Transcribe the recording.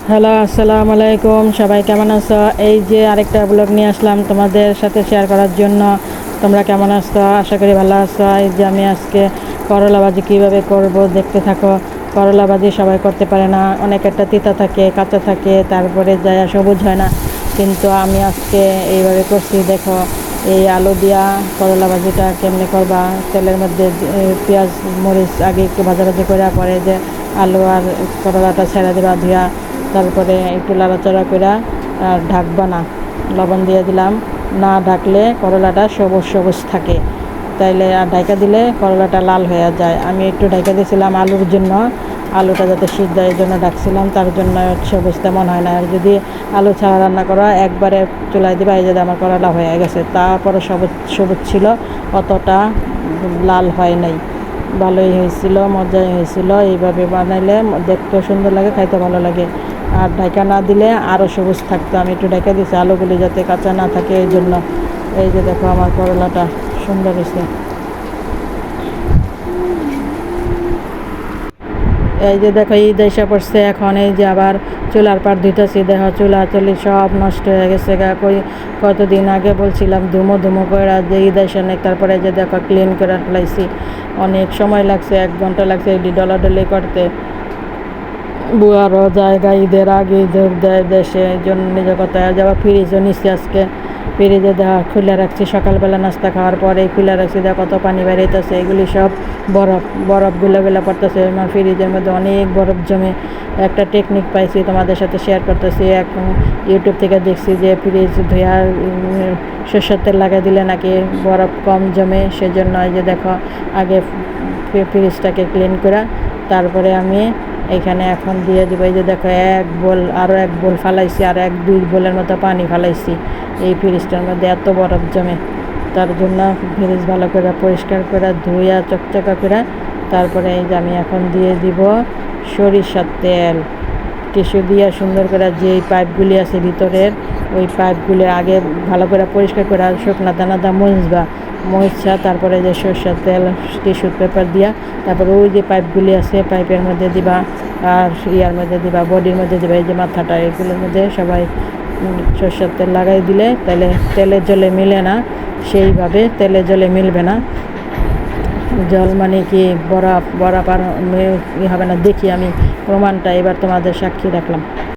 Hello, আসসালামু আলাইকুম। সবাই কেমন আছো? এই যে আরেকটা ব্লগ নিয়ে আসলাম তোমাদের সাথে শেয়ার করার জন্য। তোমরা কেমন আছো? আশা করি ভালো আছো। এই যে আমি আজকে করলা ভাজি কীভাবে করব দেখতে থাকো। করলা ভাজি সবাই করতে পারে না, অনেক একটা তিতা থাকে, কাঁচা থাকে, তারপরে যায় সবুজ হয় না, কিন্তু আমি আজকে এইভাবে করছি। দেখো, এই আলু দিয়া করলা ভাজিটা কেমনে করবা। তেলের মধ্যে পেঁয়াজ মরিচ আগে একটু ভাজাভাজি করে পরে যে আলু আর করলাটা ছেড়ে দেবা ধুয়া, তারপরে একটু লাড়াচাড়া করে আর ঢাকবা না, লবণ দিয়ে দিলাম। না ঢাকলে করলাটা সবুজ সবুজ থাকে, তাইলে আর ঢাকা দিলে করলাটা লাল হয়ে যায়। আমি একটু ঢাকা দিয়েছিলাম আলুর জন্য, আলুটা যাতে সিদ্ধ হয় এই জন্য ডাকছিলাম, তার জন্য সবুজ তেমন হয় না। আর যদি আলু ছাড়া রান্না করা একবারে চুলায় দিবা, এই যদি আমার করলা হয়ে গেছে, তারপরে সবুজ সবুজ ছিল, অতটা লাল হয় নাই। ভালোই হয়েছিল, মজাই হয়েছিল। এইভাবে বানাইলে দেখতেও সুন্দর লাগে, খাইতে ভালো লাগে। আর ঢাকা না দিলে আরও সবুজ থাকতো। আমি একটু ঢাকা দিয়েছি আলুগুলি যাতে কাঁচা না থাকে এই জন্য। এই যে দেখো আমার করলাটা সুন্দর হয়েছে। এই যে দেখো ঈদ এসে পড়ছে, এখন এই যে আবার চুলার পাড় ধুইতেছি। দেখো চুলা চুলি সব নষ্ট হয়ে গেছে গা। কতদিন আগে বলছিলাম ধুমো ধুমো করে, যে ঈদ এসে নেই, তারপরে যে দেখো ক্লিন করে ফেলাইছি। অনেক সময় লাগছে, 1 ঘন্টা লাগছে এটি ডলাডলি করতে। বুয়ারও জায়গা ঈদের আগে ঈদের দেয় দেশে, এই জন্য নিজের কথা। যাওয়া ফ্রিজও নিচ্ছি আজকে, ফ্রিজে দেওয়া খুলে রাখছি। সকালবেলা নাস্তা খাওয়ার পরে খুলে রাখছি, দেওয়া কত পানি বেরিয়েছে। এগুলি সব বরফ বরফ গুলো পড়তেছে আমার ফ্রিজের মধ্যে, অনেক বরফ জমে। একটা টেকনিক পাইছি, তোমাদের সাথে শেয়ার করতেছি। এখন ইউটিউব থেকে দেখছি যে ফ্রিজ ধুয়া সরষের তেল লাগাই দিলে নাকি বরফ কম জমে। সেজন্য এই যে দেখো আগে ফ্রিজটাকে ক্লিন করে তারপরে আমি এখানে এখন দিয়ে দেবো। এই যে দেখো 1 বোল, আরও 1 বোল ফালাইছি, আর 1-2 বোলের মতো পানি ফালাইছি। এই ফ্রিজটার মধ্যে এত বরফ জমে, তার জন্য ফ্রিজ ভালো করে পরিষ্কার করে ধুইয়া চকচকা করে তারপরে এই যে আমি এখন দিয়ে দিব সরিষার তেল। টিস্যু দিয়ে সুন্দর করে যে পাইপগুলি আছে ভিতরের, ওই পাইপগুলি আগে ভালো করে পরিষ্কার করে শুকনা দানাদা মুছবা, মুছা তারপরে যে সরষের তেল টিস্যু পেপার দিয়া তারপরে ওই যে পাইপগুলি আছে পাইপের মধ্যে দিবা, আর ইয়ার মধ্যে দিবা, বডির মধ্যে দিবা। এই যে মাথাটা, এগুলোর মধ্যে সবাই সরষের তেল লাগাই দিলে তাহলে তেলে জলে মিলে না, সেইভাবে তেলে জলে মিলবে না। জল মানে কি বরফ বরফ আর হবে না। দেখি আমি প্রমাণটা এবার তোমাদের সাক্ষী রাখলাম।